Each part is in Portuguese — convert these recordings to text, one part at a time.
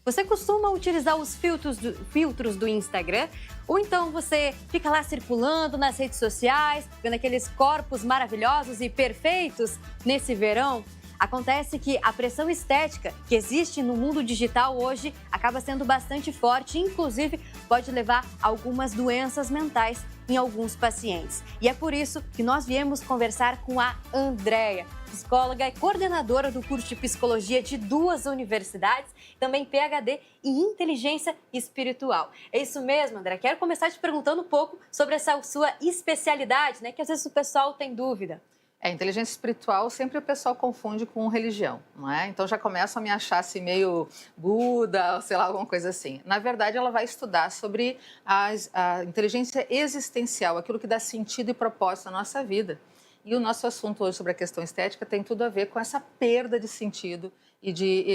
Você costuma utilizar os filtros do Instagram? Ou então você fica lá circulando nas redes sociais, vendo aqueles corpos maravilhosos e perfeitos nesse verão? Acontece que a pressão estética que existe no mundo digital hoje acaba sendo bastante forte, inclusive pode levar a algumas doenças mentais em alguns pacientes. E é por isso que nós viemos conversar com a Andréia, psicóloga e coordenadora do curso de psicologia de 2 universidades, também PhD em inteligência espiritual. É isso mesmo, André? Quero começar te perguntando um pouco sobre essa sua especialidade, né? Que às vezes o pessoal tem dúvida. Inteligência espiritual sempre o pessoal confunde com religião, não é? Então já começam a me achar assim meio Buda, ou sei lá, alguma coisa assim. Na verdade, ela vai estudar sobre a inteligência existencial, aquilo que dá sentido e propósito à nossa vida. E o nosso assunto hoje sobre a questão estética tem tudo a ver com essa perda de sentido e de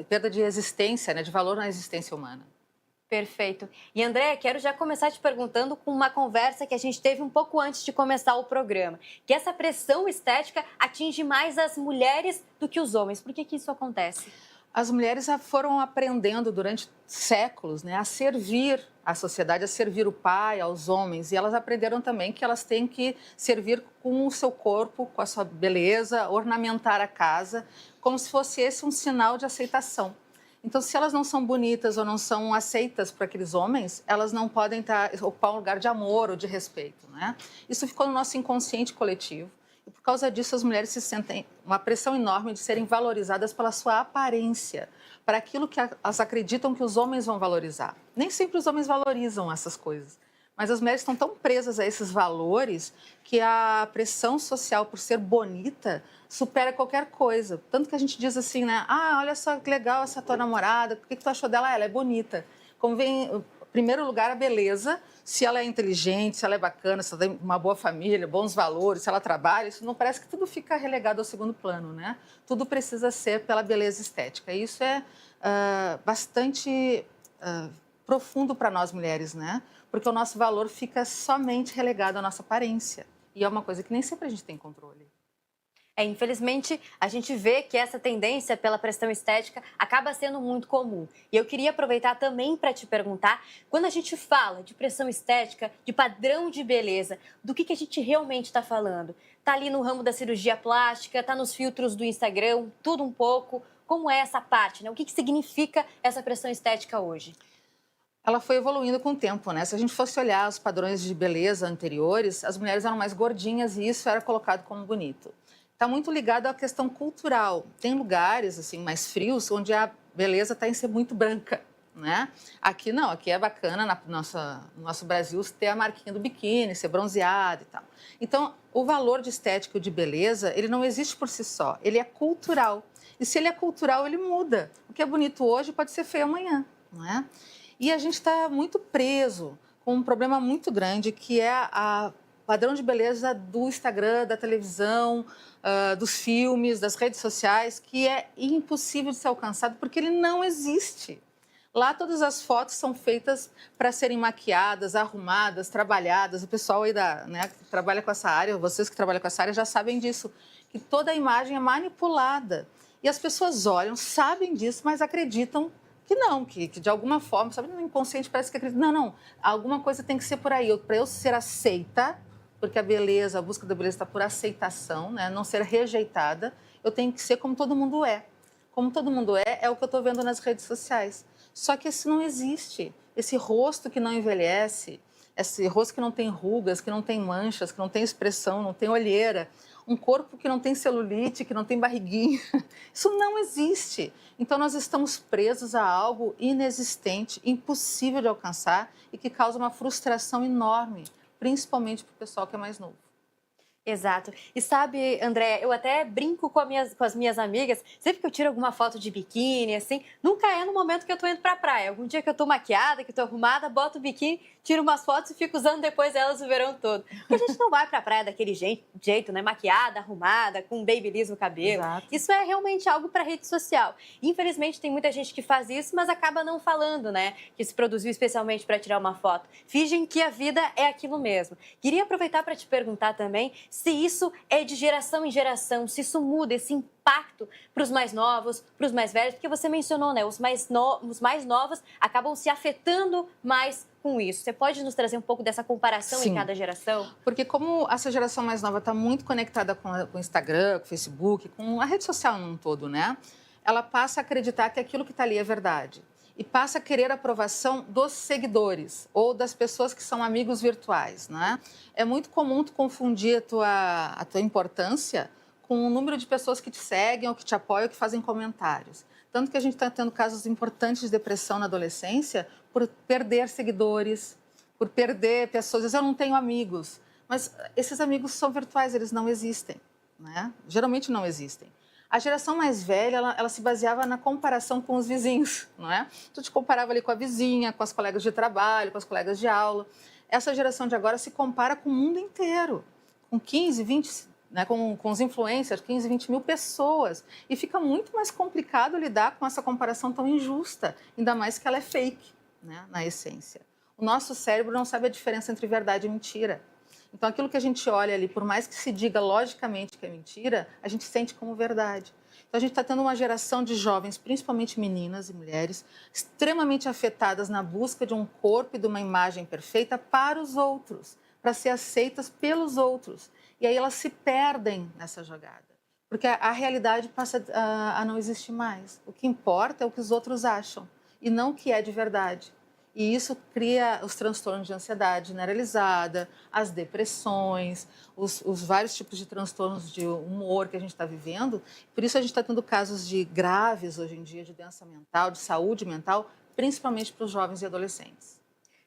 perda de existência, né, de valor na existência humana. Perfeito. E André, quero já começar te perguntando com uma conversa que a gente teve um pouco antes de começar o programa, que essa pressão estética atinge mais as mulheres do que os homens. Por que isso acontece? As mulheres foram aprendendo durante séculos, né, a servir a sociedade, a servir o pai, aos homens, e elas aprenderam também que elas têm que servir com o seu corpo, com a sua beleza, ornamentar a casa, como se fosse esse um sinal de aceitação. Então, se elas não são bonitas ou não são aceitas por aqueles homens, elas não podem ocupar um lugar de amor ou de respeito, né? Isso ficou no nosso inconsciente coletivo. E por causa disso, as mulheres se sentem uma pressão enorme de serem valorizadas pela sua aparência, para aquilo que elas acreditam que os homens vão valorizar. Nem sempre os homens valorizam essas coisas, mas as mulheres estão tão presas a esses valores que a pressão social por ser bonita supera qualquer coisa. Tanto que a gente diz assim, né? Ah, olha só que legal essa tua namorada, o que tu achou dela? Ah, ela é bonita. Como vem, em primeiro lugar, a beleza, se ela é inteligente, se ela é bacana, se ela tem uma boa família, bons valores, se ela trabalha, isso não parece que tudo fica relegado ao segundo plano, né? Tudo precisa ser pela beleza estética. E isso é bastante profundo para nós mulheres, né? Porque o nosso valor fica somente relegado à nossa aparência. E é uma coisa que nem sempre a gente tem controle. Infelizmente, a gente vê que essa tendência pela pressão estética acaba sendo muito comum. E eu queria aproveitar também para te perguntar, quando a gente fala de pressão estética, de padrão de beleza, do que a gente realmente está falando? Está ali no ramo da cirurgia plástica, está nos filtros do Instagram, tudo um pouco. Como é essa parte, né? O que significa essa pressão estética hoje? Ela foi evoluindo com o tempo, né? Se a gente fosse olhar os padrões de beleza anteriores, as mulheres eram mais gordinhas e isso era colocado como bonito. Está muito ligado à questão cultural. Tem lugares assim mais frios onde a beleza está em ser muito branca, né? Aqui não, aqui é bacana no nosso Brasil ter a marquinha do biquíni, ser bronzeado e tal. Então, o valor de estética e de beleza, ele não existe por si só, ele é cultural. E se ele é cultural, ele muda. O que é bonito hoje pode ser feio amanhã, não é? E a gente está muito preso com um problema muito grande que é a padrão de beleza do Instagram, da televisão, dos filmes, das redes sociais, que é impossível de ser alcançado porque ele não existe. Lá todas as fotos são feitas para serem maquiadas, arrumadas, trabalhadas. O pessoal aí que trabalha com essa área, vocês que trabalham com essa área já sabem disso, que toda a imagem é manipulada. E as pessoas olham, sabem disso, mas acreditam que não, que de alguma forma, sabe, no inconsciente parece que acredita. Não, alguma coisa tem que ser por aí. Para eu ser aceita, porque a beleza, a busca da beleza está por aceitação, né? Não ser rejeitada, eu tenho que ser como todo mundo é. Como todo mundo é o que eu estou vendo nas redes sociais. Só que isso não existe. Esse rosto que não envelhece, esse rosto que não tem rugas, que não tem manchas, que não tem expressão, não tem olheira, um corpo que não tem celulite, que não tem barriguinha, isso não existe. Então, nós estamos presos a algo inexistente, impossível de alcançar e que causa uma frustração enorme, principalmente para o pessoal que é mais novo. Exato. E sabe, André, eu até brinco com as minhas amigas, sempre que eu tiro alguma foto de biquíni, assim, nunca é no momento que eu tô indo pra praia. Algum dia que eu tô maquiada, que eu tô arrumada, boto o biquíni, tiro umas fotos e fico usando depois elas o verão todo. Porque a gente não vai pra praia daquele jeito, né? Maquiada, arrumada, com um babyliss no cabelo. Exato. Isso é realmente algo pra rede social. Infelizmente, tem muita gente que faz isso, mas acaba não falando, né? Que se produziu especialmente pra tirar uma foto. Fingem que a vida é aquilo mesmo. Queria aproveitar pra te perguntar também se isso é de geração em geração, se isso muda, esse impacto para os mais novos, para os mais velhos, porque você mencionou, né? Os mais novos acabam se afetando mais com isso. Você pode nos trazer um pouco dessa comparação Sim. em cada geração? Porque como essa geração mais nova está muito conectada com o Instagram, com o Facebook, com a rede social num todo, né? Ela passa a acreditar que aquilo que está ali é verdade. E passa a querer a aprovação dos seguidores ou das pessoas que são amigos virtuais, né? É muito comum tu confundir a tua importância com o número de pessoas que te seguem ou que te apoiam ou que fazem comentários. Tanto que a gente está tendo casos importantes de depressão na adolescência por perder seguidores, por perder pessoas. Às vezes eu não tenho amigos, mas esses amigos são virtuais, eles não existem, né? Geralmente não existem. A geração mais velha, ela se baseava na comparação com os vizinhos, não é? Tu te comparava ali com a vizinha, com as colegas de trabalho, com as colegas de aula. Essa geração de agora se compara com o mundo inteiro, com 15, 20, né, com os influencers, 15, 20 mil pessoas. E fica muito mais complicado lidar com essa comparação tão injusta, ainda mais que ela é fake, né, na essência. O nosso cérebro não sabe a diferença entre verdade e mentira. Então, aquilo que a gente olha ali, por mais que se diga logicamente que é mentira, a gente sente como verdade. Então, a gente está tendo uma geração de jovens, principalmente meninas e mulheres, extremamente afetadas na busca de um corpo e de uma imagem perfeita para os outros, para ser aceitas pelos outros. E aí elas se perdem nessa jogada, porque a realidade passa a não existir mais. O que importa é o que os outros acham e não o que é de verdade. E isso cria os transtornos de ansiedade generalizada, as depressões, os vários tipos de transtornos de humor que a gente está vivendo. Por isso a gente está tendo casos de graves hoje em dia, de doença mental, de saúde mental, principalmente para os jovens e adolescentes.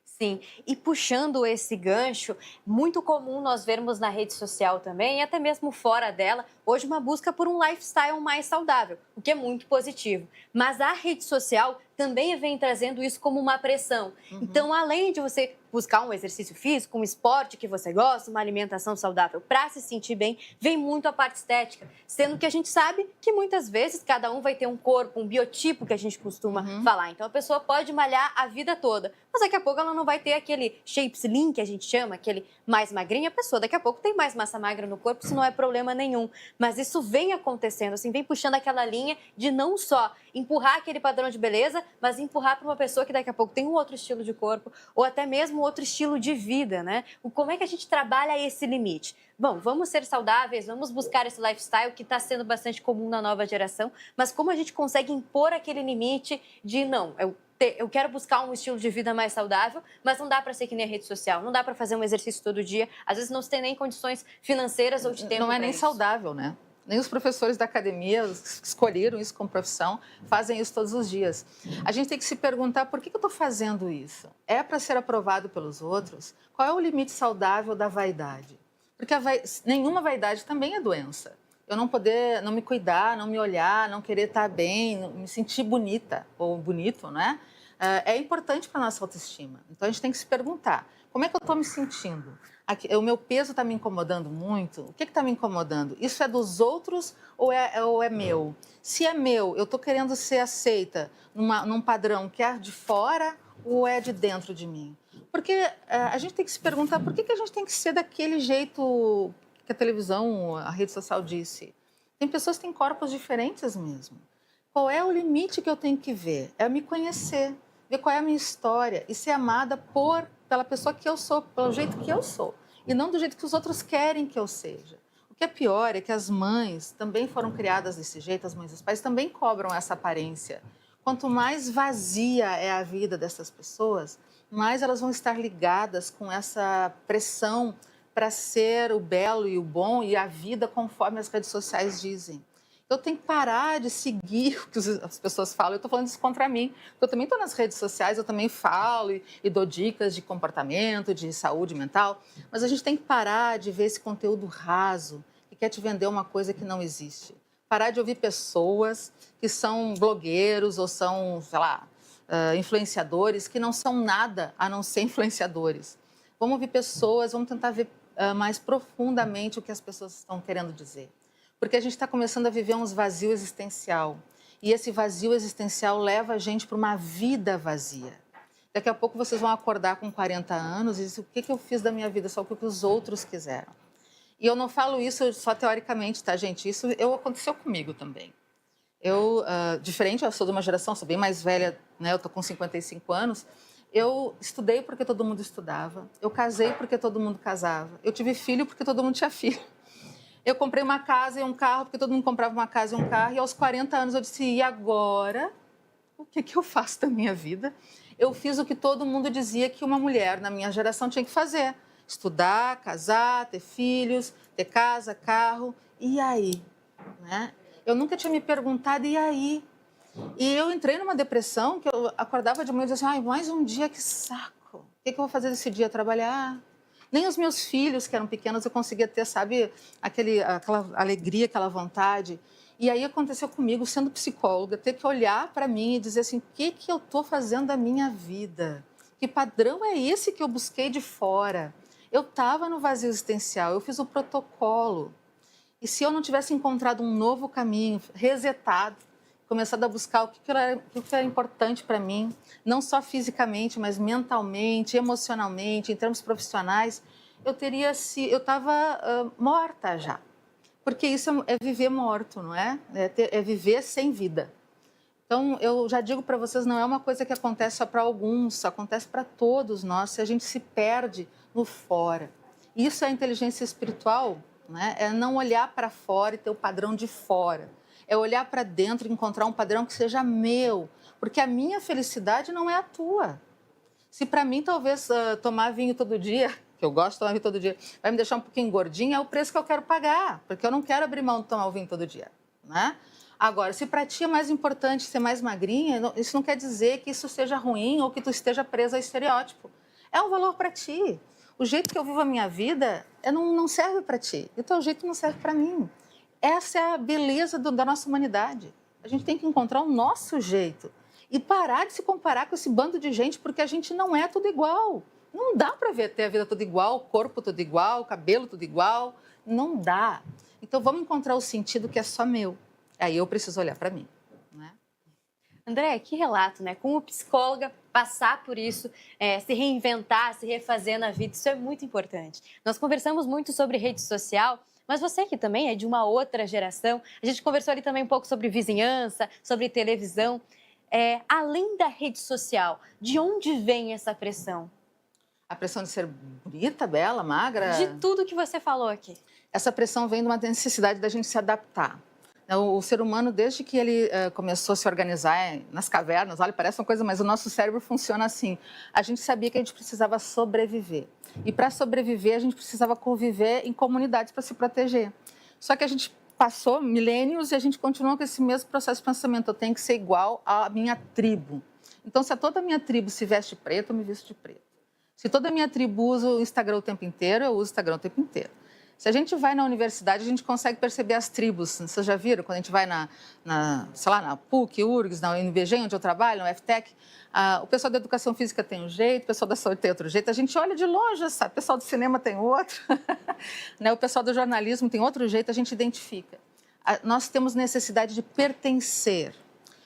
Sim, e puxando esse gancho, muito comum nós vermos na rede social também, e até mesmo fora dela, hoje uma busca por um lifestyle mais saudável, o que é muito positivo. Mas a rede social também vem trazendo isso como uma pressão. Então, além de você buscar um exercício físico, um esporte que você gosta, uma alimentação saudável para se sentir bem, vem muito a parte estética. Sendo que a gente sabe que muitas vezes cada um vai ter um corpo, um biotipo que a gente costuma falar. Então, a pessoa pode malhar a vida toda, mas daqui a pouco ela não vai ter aquele shape slim que a gente chama, aquele mais magrinho. A pessoa daqui a pouco tem mais massa magra no corpo, isso não é problema nenhum. Mas isso vem acontecendo, assim, vem puxando aquela linha de não só empurrar aquele padrão de beleza, mas empurrar para uma pessoa que daqui a pouco tem um outro estilo de corpo ou até mesmo outro estilo de vida, né? Como é que a gente trabalha esse limite? Bom, vamos ser saudáveis, vamos buscar esse lifestyle que está sendo bastante comum na nova geração, mas como a gente consegue impor aquele limite de não, eu quero buscar um estilo de vida mais saudável, mas não dá para ser que nem a rede social, não dá para fazer um exercício todo dia, às vezes não se tem nem condições financeiras ou de tempo. Não é nem saudável, né? Nem os professores da academia que escolheram isso como profissão fazem isso todos os dias. A gente tem que se perguntar por que eu estou fazendo isso? É para ser aprovado pelos outros? Qual é o limite saudável da vaidade? Porque nenhuma vaidade também é doença. Eu não poder, não me cuidar, não me olhar, não querer estar bem, não me sentir bonita ou bonito, né? É importante para a nossa autoestima. Então, a gente tem que se perguntar, como é que eu estou me sentindo? O meu peso está me incomodando muito? O que está me incomodando? Isso é dos outros ou é meu? Se é meu, eu estou querendo ser aceita num padrão que é de fora ou é de dentro de mim? Porque a gente tem que se perguntar por que a gente tem que ser daquele jeito que a televisão, a rede social disse. Tem pessoas que têm corpos diferentes mesmo. Qual é o limite que eu tenho que ver? É me conhecer, ver qual é a minha história e ser amada pela pessoa que eu sou, pelo jeito que eu sou, e não do jeito que os outros querem que eu seja. O que é pior é que as mães também foram criadas desse jeito, as mães e os pais também cobram essa aparência. Quanto mais vazia é a vida dessas pessoas, mais elas vão estar ligadas com essa pressão para ser o belo e o bom e a vida conforme as redes sociais dizem. Eu tenho que parar de seguir o que as pessoas falam. Eu estou falando isso contra mim, porque eu também estou nas redes sociais, eu também falo e dou dicas de comportamento, de saúde mental, mas a gente tem que parar de ver esse conteúdo raso que quer te vender uma coisa que não existe. Parar de ouvir pessoas que são blogueiros ou são, sei lá, influenciadores que não são nada a não ser influenciadores. Vamos ouvir pessoas, vamos tentar ver mais profundamente o que as pessoas estão querendo dizer. Porque a gente está começando a viver um vazio existencial. E esse vazio existencial leva a gente para uma vida vazia. Daqui a pouco vocês vão acordar com 40 anos e dizer, o que eu fiz da minha vida? Só o que os outros quiseram. E eu não falo isso só teoricamente, tá, gente? Isso aconteceu comigo também. Diferente, eu sou de uma geração, sou bem mais velha, né? Eu tô com 55 anos. Eu estudei porque todo mundo estudava. Eu casei porque todo mundo casava. Eu tive filho porque todo mundo tinha filho. Eu comprei uma casa e um carro porque todo mundo comprava uma casa e um carro. E aos 40 anos eu disse, e agora? O que eu faço da minha vida? Eu fiz o que todo mundo dizia que uma mulher na minha geração tinha que fazer. Estudar, casar, ter filhos, ter casa, carro. E aí? Né? Eu nunca tinha me perguntado, e aí? E eu entrei numa depressão que eu acordava de manhã e dizia assim, ai, mais um dia, que saco. O que eu vou fazer desse dia? Trabalhar? Nem os meus filhos, que eram pequenos, eu conseguia ter, sabe, aquela alegria, aquela vontade. E aí aconteceu comigo, sendo psicóloga, ter que olhar para mim e dizer assim, o que eu estou fazendo da minha vida? Que padrão é esse que eu busquei de fora? Eu estava no vazio existencial, eu fiz o protocolo. E se eu não tivesse encontrado um novo caminho, resetado, começado a buscar o que era importante para mim, não só fisicamente, mas mentalmente, emocionalmente, em termos profissionais, eu estava morta já. Porque isso é viver morto, não é? É viver sem vida. Então, eu já digo para vocês, não é uma coisa que acontece só para alguns, acontece para todos nós, se a gente se perde no fora. Isso é inteligência espiritual, né? É não olhar para fora e ter o padrão de fora. É olhar para dentro e encontrar um padrão que seja meu, porque a minha felicidade não é a tua. Se para mim, talvez, tomar vinho todo dia, que eu gosto de tomar vinho todo dia, vai me deixar um pouquinho gordinha, é o preço que eu quero pagar, porque eu não quero abrir mão de tomar o vinho todo dia, né? Agora, se para ti é mais importante ser mais magrinha, isso não quer dizer que isso seja ruim ou que tu esteja presa a estereótipo. É um valor para ti. O jeito que eu vivo a minha vida não serve para ti, e o teu jeito não serve para mim. Essa é a beleza da nossa humanidade. A gente tem que encontrar o nosso jeito e parar de se comparar com esse bando de gente, porque a gente não é tudo igual. Não dá para ter a vida tudo igual, o corpo tudo igual, o cabelo tudo igual. Não dá. Então, vamos encontrar o sentido que é só meu. Aí eu preciso olhar para mim. Né? André, que relato, né? Como psicóloga, passar por isso, se reinventar, se refazer na vida, isso é muito importante. Nós conversamos muito sobre rede social, mas você que também é de uma outra geração, a gente conversou ali também um pouco sobre vizinhança, sobre televisão. Além da rede social, de onde vem essa pressão? A pressão de ser bonita, bela, magra? De tudo que você falou aqui. Essa pressão vem de uma necessidade da gente se adaptar. O ser humano, desde que ele começou a se organizar nas cavernas, olha, parece uma coisa, mas o nosso cérebro funciona assim. A gente sabia que a gente precisava sobreviver. E para sobreviver, a gente precisava conviver em comunidades para se proteger. Só que a gente passou milênios e a gente continua com esse mesmo processo de pensamento. Eu tenho que ser igual à minha tribo. Então, se toda a minha tribo se veste preto, eu me visto de preto. Se toda a minha tribo usa o Instagram o tempo inteiro, eu uso o Instagram o tempo inteiro. Se a gente vai na universidade, a gente consegue perceber as tribos. Vocês já viram? Quando a gente vai sei lá, na PUC, URGS, na UNBG, onde eu trabalho, no FTEC, o pessoal da educação física tem um jeito, o pessoal da saúde tem outro jeito. A gente olha de longe, sabe? O pessoal do cinema tem outro. Né? O pessoal do jornalismo tem outro jeito, a gente identifica. Nós temos necessidade de pertencer.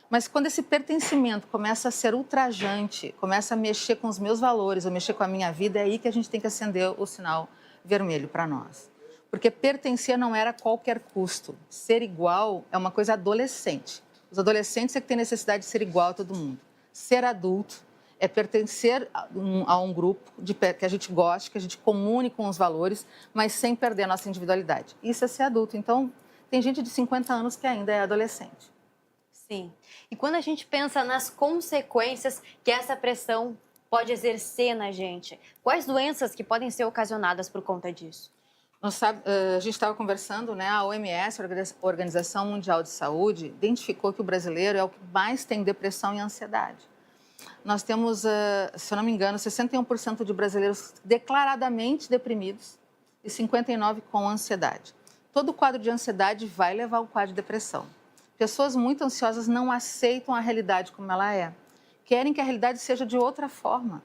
Mas quando esse pertencimento começa a ser ultrajante, começa a mexer com os meus valores, a mexer com a minha vida, é aí que a gente tem que acender o sinal vermelho para nós. Porque pertencer não era a qualquer custo. Ser igual é uma coisa adolescente. Os adolescentes é que têm necessidade de ser igual a todo mundo. Ser adulto é pertencer a um grupo que a gente goste, que a gente comune com os valores, mas sem perder a nossa individualidade. Isso é ser adulto. Então, tem gente de 50 anos que ainda é adolescente. Sim. E quando a gente pensa nas consequências que essa pressão pode exercer na gente, quais doenças que podem ser ocasionadas por conta disso? A gente estava conversando, né? A OMS, a Organização Mundial de Saúde, identificou que o brasileiro é o que mais tem depressão e ansiedade. Nós temos, se eu não me engano, 61% de brasileiros declaradamente deprimidos e 59% com ansiedade. Todo quadro de ansiedade vai levar ao quadro de depressão. Pessoas muito ansiosas não aceitam a realidade como ela é. Querem que a realidade seja de outra forma.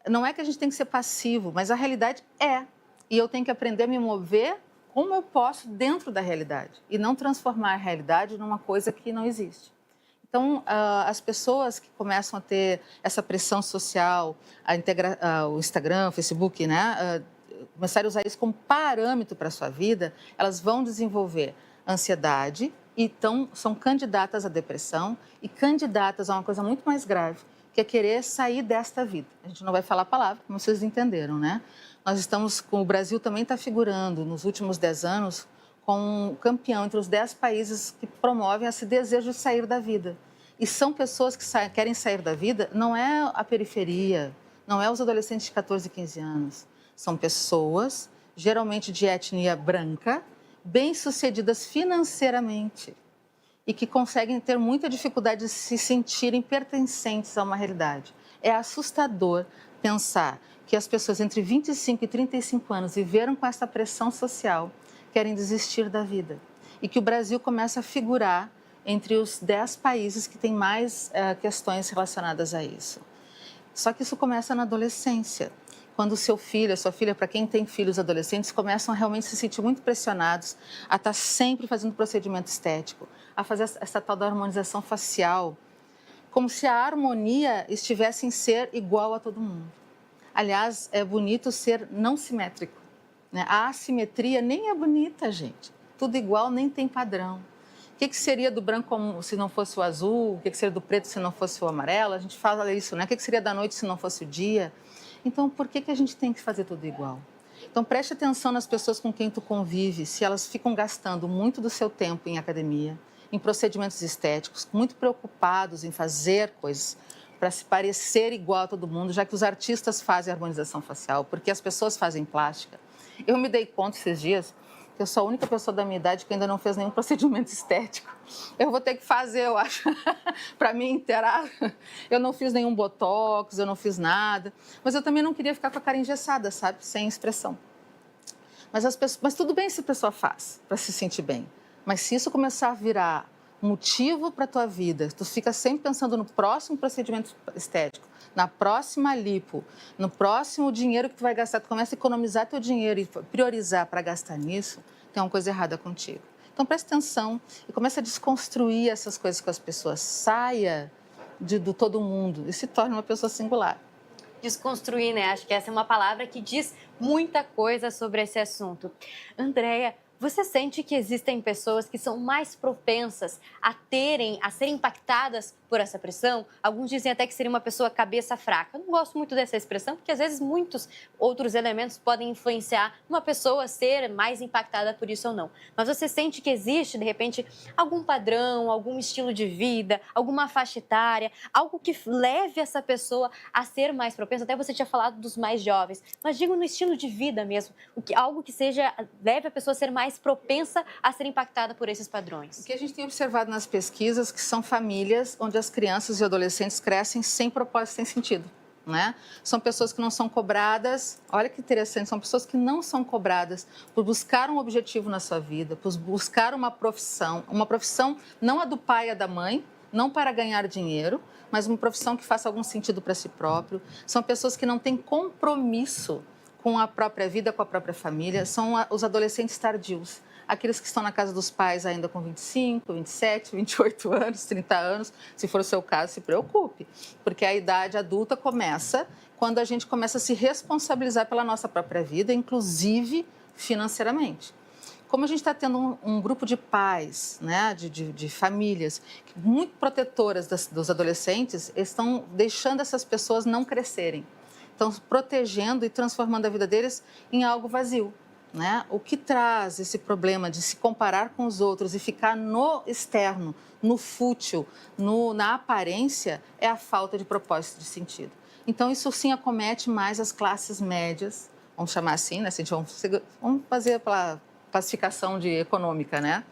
Não é que a gente tem que ser passivo, mas a realidade é. E eu tenho que aprender a me mover como eu posso dentro da realidade e não transformar a realidade numa coisa que não existe. Então, as pessoas que começam a ter essa pressão social, o Instagram, o Facebook, né, começarem a usar isso como parâmetro para a sua vida, elas vão desenvolver ansiedade e então são candidatas à depressão e candidatas a uma coisa muito mais grave, que é querer sair desta vida. A gente não vai falar a palavra, como vocês entenderam, né? Nós estamos, o Brasil também está figurando nos últimos 10 anos como um campeão entre os 10 países que promovem esse desejo de sair da vida. E são pessoas que querem sair da vida, não é a periferia, não é os adolescentes de 14, 15 anos. São pessoas, geralmente de etnia branca, bem-sucedidas financeiramente e que conseguem ter muita dificuldade de se sentirem pertencentes a uma realidade. É assustador pensar que as pessoas entre 25 e 35 anos viveram com essa pressão social, querem desistir da vida. E que o Brasil começa a figurar entre os 10 países que têm mais questões relacionadas a isso. Só que isso começa na adolescência, quando o seu filho, a sua filha, para quem tem filhos adolescentes, começam a realmente se sentir muito pressionados a estar sempre fazendo procedimento estético, a fazer essa tal da harmonização facial, como se a harmonia estivesse em ser igual a todo mundo. Aliás, é bonito ser não simétrico, né? A assimetria nem é bonita, gente. Tudo igual, nem tem padrão. O que seria do branco se não fosse o azul? O que seria do preto se não fosse o amarelo? A gente fala isso, né? O que seria da noite se não fosse o dia? Então, por que a gente tem que fazer tudo igual? Então, preste atenção nas pessoas com quem tu convive, se elas ficam gastando muito do seu tempo em academia, em procedimentos estéticos, muito preocupados em fazer coisas para se parecer igual a todo mundo, já que os artistas fazem harmonização facial, porque as pessoas fazem plástica. Eu me dei conta esses dias que eu sou a única pessoa da minha idade que ainda não fez nenhum procedimento estético. Eu vou ter que fazer, eu acho, para me inteirar. Eu não fiz nenhum botox, eu não fiz nada. Mas eu também não queria ficar com a cara engessada, sabe? Sem expressão. Mas tudo bem se a pessoa faz, para se sentir bem. Mas se isso começar a virar motivo para a tua vida, tu fica sempre pensando no próximo procedimento estético, na próxima lipo, no próximo dinheiro que tu vai gastar, tu começa a economizar teu dinheiro e priorizar para gastar nisso, tem uma coisa errada contigo. Então, preste atenção e comece a desconstruir essas coisas com as pessoas. Saia do todo mundo e se torne uma pessoa singular. Desconstruir, né? Acho que essa é uma palavra que diz muita coisa sobre esse assunto. Andréia, você sente que existem pessoas que são mais propensas a serem impactadas por essa pressão? Alguns dizem até que seria uma pessoa cabeça fraca. Eu não gosto muito dessa expressão, porque às vezes muitos outros elementos podem influenciar uma pessoa a ser mais impactada por isso ou não. Mas você sente que existe, de repente, algum padrão, algum estilo de vida, alguma faixa etária, algo que leve essa pessoa a ser mais propensa? Até você tinha falado dos mais jovens, mas digo no estilo de vida mesmo, algo que leve a pessoa a ser mais propensa a ser impactada por esses padrões. O que a gente tem observado nas pesquisas que são famílias onde as crianças e adolescentes crescem sem propósito, sem sentido, né? São pessoas que não são cobradas, olha que interessante, são pessoas que não são cobradas por buscar um objetivo na sua vida, por buscar uma profissão não a do pai e a da mãe, não para ganhar dinheiro, mas uma profissão que faça algum sentido para si próprio. São pessoas que não têm compromisso com a própria vida, com a própria família, são os adolescentes tardios. Aqueles que estão na casa dos pais ainda com 25, 27, 28 anos, 30 anos, se for o seu caso, se preocupe, porque a idade adulta começa quando a gente começa a se responsabilizar pela nossa própria vida, inclusive financeiramente. Como a gente está tendo um grupo de pais, né, de famílias muito protetoras dos adolescentes, estão deixando essas pessoas não crescerem, estão protegendo e transformando a vida deles em algo vazio. Né? O que traz esse problema de se comparar com os outros e ficar no externo, no fútil, na aparência, é a falta de propósito, de sentido. Então, isso sim acomete mais as classes médias, vamos chamar assim, né? Vamos fazer pela classificação econômica, né?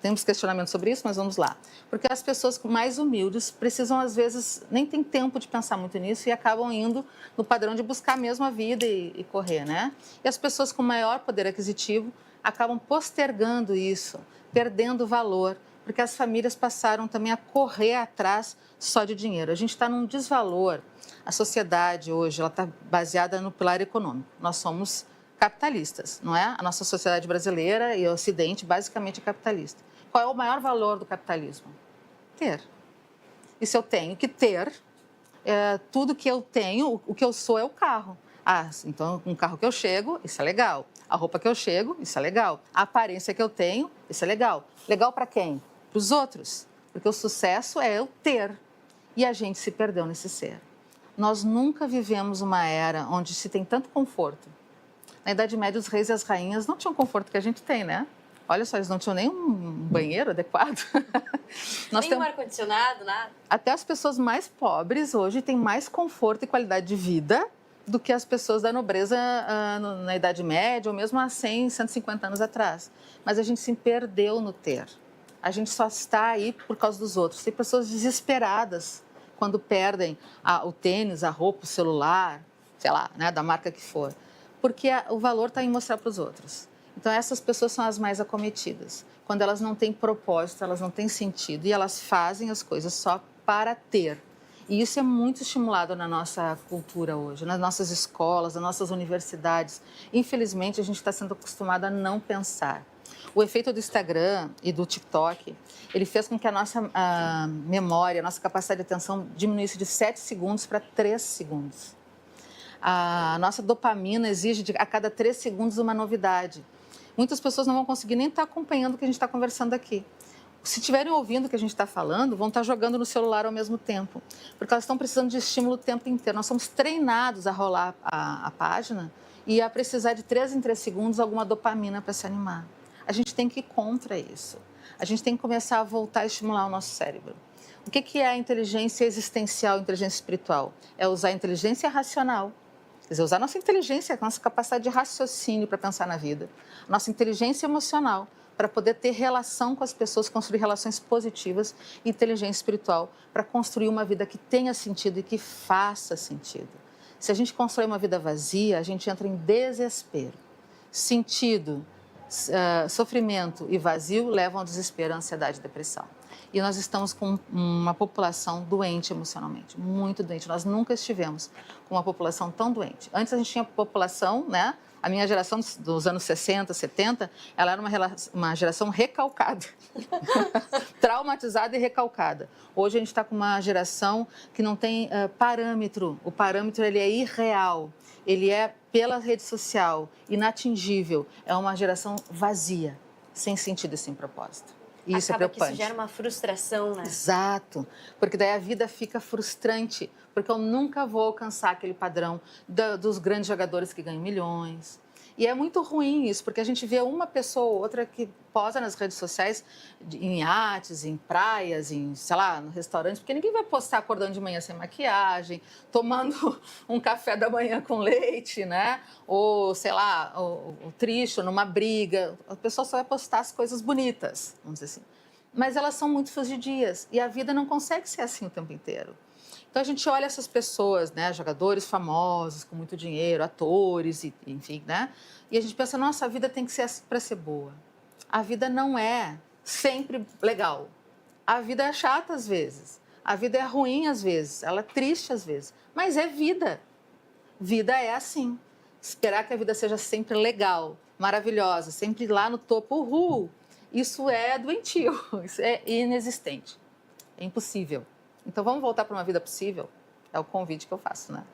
Temos questionamentos sobre isso, mas vamos lá. Porque as pessoas mais humildes precisam, às vezes, nem tem tempo de pensar muito nisso e acabam indo no padrão de buscar mesmo a vida e correr, né? E as pessoas com maior poder aquisitivo acabam postergando isso, perdendo valor, porque as famílias passaram também a correr atrás só de dinheiro. A gente está num desvalor. A sociedade hoje está baseada no pilar econômico. Nós somos capitalistas, não é? A nossa sociedade brasileira e o Ocidente basicamente é capitalista. Qual é o maior valor do capitalismo? Ter. E se eu tenho que ter, tudo que eu tenho, o que eu sou é o carro. Ah, então com o carro que eu chego, isso é legal. A roupa que eu chego, isso é legal. A aparência que eu tenho, isso é legal. Legal para quem? Para os outros. Porque o sucesso é eu ter. E a gente se perdeu nesse ser. Nós nunca vivemos uma era onde se tem tanto conforto. Na Idade Média, os reis e as rainhas não tinham o conforto que a gente tem, né? Olha só, eles não tinham nem um banheiro adequado. Nem um ar-condicionado, nada. Até as pessoas mais pobres hoje têm mais conforto e qualidade de vida do que as pessoas da nobreza na Idade Média ou mesmo há 100, 150 anos atrás. Mas a gente se perdeu no ter. A gente só está aí por causa dos outros. Tem pessoas desesperadas quando perdem o tênis, a roupa, o celular, sei lá, né, da marca que for. Porque o valor está em mostrar para os outros. Então, essas pessoas são as mais acometidas. Quando elas não têm propósito, elas não têm sentido e elas fazem as coisas só para ter. E isso é muito estimulado na nossa cultura hoje, nas nossas escolas, nas nossas universidades. Infelizmente, a gente está sendo acostumado a não pensar. O efeito do Instagram e do TikTok, ele fez com que a nossa memória, a nossa capacidade de atenção diminuísse de 7 segundos para 3 segundos. A nossa dopamina exige a cada 3 segundos uma novidade. Muitas pessoas não vão conseguir nem estar acompanhando o que a gente está conversando aqui. Se estiverem ouvindo o que a gente está falando, vão estar jogando no celular ao mesmo tempo, porque elas estão precisando de estímulo o tempo inteiro. Nós somos treinados a rolar a página e a precisar de 3 em 3 segundos alguma dopamina para se animar. A gente tem que ir contra isso. A gente tem que começar a voltar a estimular o nosso cérebro. O que é a inteligência existencial, inteligência espiritual? É usar a inteligência racional. Quer dizer, usar a nossa inteligência, a nossa capacidade de raciocínio para pensar na vida, a nossa inteligência emocional para poder ter relação com as pessoas, construir relações positivas, e inteligência espiritual para construir uma vida que tenha sentido e que faça sentido. Se a gente constrói uma vida vazia, a gente entra em desespero. Sentido, sofrimento e vazio levam ao desespero, à ansiedade e depressão. E nós estamos com uma população doente emocionalmente, muito doente. Nós nunca estivemos com uma população tão doente. Antes a gente tinha população, né? A minha geração dos anos 60, 70, ela era uma geração recalcada, traumatizada e recalcada. Hoje a gente está com uma geração que não tem parâmetro. O parâmetro ele é irreal, ele é pela rede social, inatingível. É uma geração vazia, sem sentido e sem propósito. E isso é preocupante. Que isso gera uma frustração, né? Exato, porque daí a vida fica frustrante, porque eu nunca vou alcançar aquele padrão dos grandes jogadores que ganham milhões. E é muito ruim isso, porque a gente vê uma pessoa ou outra que posa nas redes sociais, em iates, em praias, sei lá, no restaurante, porque ninguém vai postar acordando de manhã sem maquiagem, tomando um café da manhã com leite, né? Ou, sei lá, o triste, numa briga. A pessoa só vai postar as coisas bonitas, vamos dizer assim. Mas elas são muito fugidias e a vida não consegue ser assim o tempo inteiro. Então, a gente olha essas pessoas, né, jogadores famosos, com muito dinheiro, atores, enfim, né? E a gente pensa, nossa, a vida tem que ser assim para ser boa. A vida não é sempre legal. A vida é chata às vezes. A vida é ruim às vezes. Ela é triste às vezes. Mas é vida. Vida é assim. Esperar que a vida seja sempre legal, maravilhosa, sempre lá no topo, uhul. Isso é doentio, isso é inexistente. É impossível. Então, vamos voltar para uma vida possível? É o convite que eu faço, né?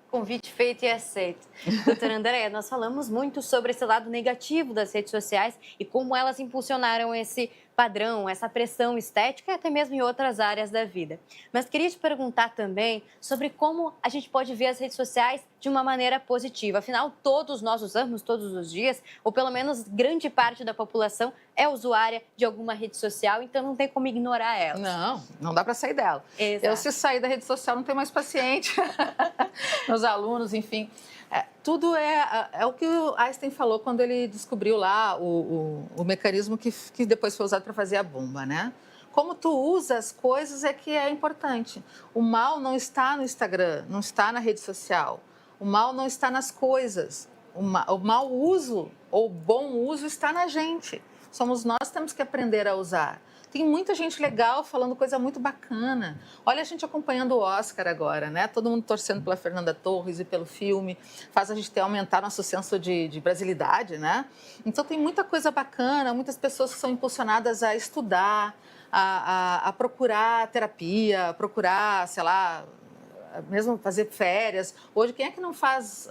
Convite feito e aceito. Doutora Andréia, nós falamos muito sobre esse lado negativo das redes sociais e como elas impulsionaram esse padrão, essa pressão estética e até mesmo em outras áreas da vida. Mas queria te perguntar também sobre como a gente pode ver as redes sociais de uma maneira positiva. Afinal, todos nós usamos todos os dias, ou pelo menos grande parte da população é usuária de alguma rede social, então não tem como ignorar ela. Não dá para sair dela. Exato. Eu, se sair da rede social, não tenho mais paciente. Meus alunos, enfim. Tudo é o que o Einstein falou quando ele descobriu lá o mecanismo que depois foi usado para fazer a bomba, né? Como tu usa as coisas é que é importante. O mal não está no Instagram, não está na rede social. O mal não está nas coisas. O mau uso ou bom uso está na gente. Somos nós que temos que aprender a usar. Tem muita gente legal falando coisa muito bacana. Olha a gente acompanhando o Oscar agora, né? Todo mundo torcendo pela Fernanda Torres e pelo filme. Faz a gente aumentar nosso senso de brasilidade, né? Então tem muita coisa bacana, muitas pessoas que são impulsionadas a estudar, a procurar terapia, a procurar, sei lá, mesmo fazer férias. Hoje, quem é que não faz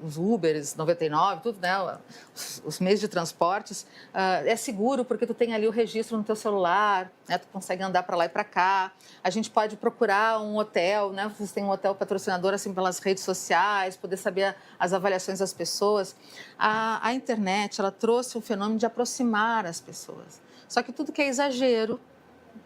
os Ubers 99, tudo, né? Os meios de transportes, é seguro porque tu tem ali o registro no teu celular, né? Tu consegue andar para lá e para cá. A gente pode procurar um hotel, né? Vocês têm um hotel patrocinador assim pelas redes sociais, poder saber as avaliações das pessoas. A internet, ela trouxe o fenômeno de aproximar as pessoas. Só que tudo que é exagero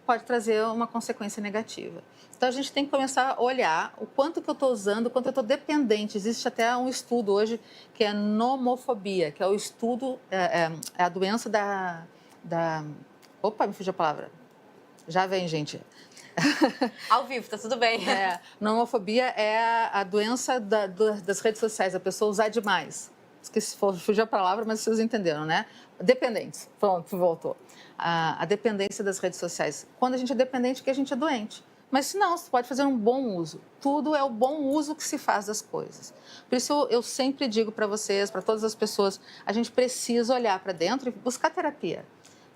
pode trazer uma consequência negativa. Então, a gente tem que começar a olhar o quanto que eu estou usando, o quanto eu estou dependente. Existe até um estudo hoje que é nomofobia, que é o estudo, é a doença da... Opa, me fugiu a palavra. Já vem, gente. Ao vivo, tá tudo bem. Nomofobia é a doença das redes sociais, a pessoa usar demais. Esqueci, fugiu a palavra, mas vocês entenderam, né? Dependentes. Pronto, voltou. A dependência das redes sociais. Quando a gente é dependente, que a gente é doente. Mas se não, você pode fazer um bom uso. Tudo é o bom uso que se faz das coisas. Por isso, eu sempre digo para vocês, para todas as pessoas, a gente precisa olhar para dentro e buscar terapia.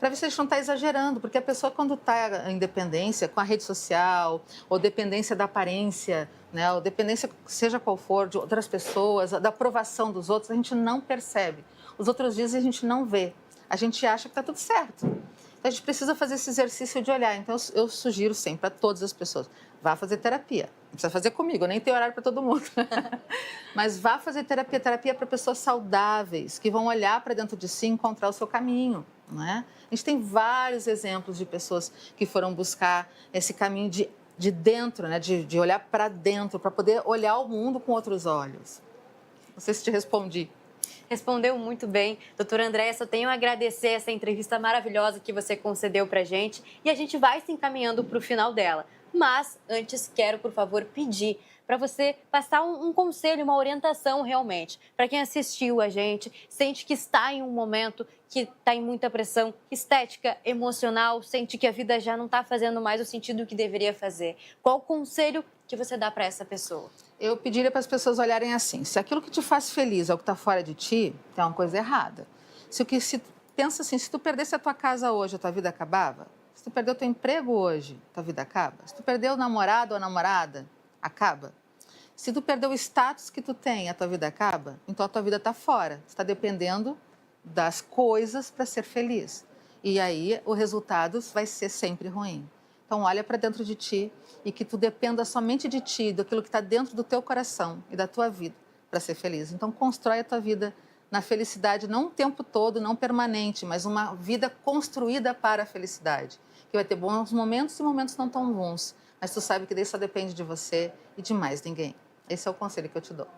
Para ver se a gente não está exagerando, porque a pessoa, quando está em dependência com a rede social, ou dependência da aparência, né, ou dependência, seja qual for, de outras pessoas, da aprovação dos outros, a gente não percebe. Os outros dias a gente não vê. A gente acha que está tudo certo. Então, a gente precisa fazer esse exercício de olhar. Então, eu sugiro sempre a todas as pessoas, vá fazer terapia. Não precisa fazer comigo, eu nem tenho horário para todo mundo. Mas vá fazer terapia. Terapia para pessoas saudáveis, que vão olhar para dentro de si e encontrar o seu caminho. Não é? A gente tem vários exemplos de pessoas que foram buscar esse caminho de dentro, né? de olhar para dentro, para poder olhar o mundo com outros olhos. Não sei se te respondi. Respondeu muito bem. Doutora Andréia, só tenho a agradecer essa entrevista maravilhosa que você concedeu pra gente e a gente vai se encaminhando para o final dela. Mas, antes, quero, por favor, pedir para você passar um conselho, uma orientação realmente. Para quem assistiu a gente, sente que está em um momento que está em muita pressão estética, emocional, sente que a vida já não está fazendo mais o sentido que deveria fazer. Qual o conselho que você dá para essa pessoa? Eu pediria para as pessoas olharem assim, se aquilo que te faz feliz é o que está fora de ti, tem uma coisa errada. Pensa assim, se tu perdesse a tua casa hoje, a tua vida acabava? Se tu perdeu o teu emprego hoje, tua vida acaba? Se tu perdeu o namorado ou a namorada, acaba? Se tu perdeu o status que tu tem, a tua vida acaba? Então a tua vida está fora, você está dependendo das coisas para ser feliz. E aí o resultado vai ser sempre ruim. Então, olha para dentro de ti e que tu dependa somente de ti, daquilo que está dentro do teu coração e da tua vida para ser feliz. Então, constrói a tua vida na felicidade, não o tempo todo, não permanente, mas uma vida construída para a felicidade. Que vai ter bons momentos e momentos não tão bons, mas tu sabe que daí só depende de você e de mais ninguém. Esse é o conselho que eu te dou.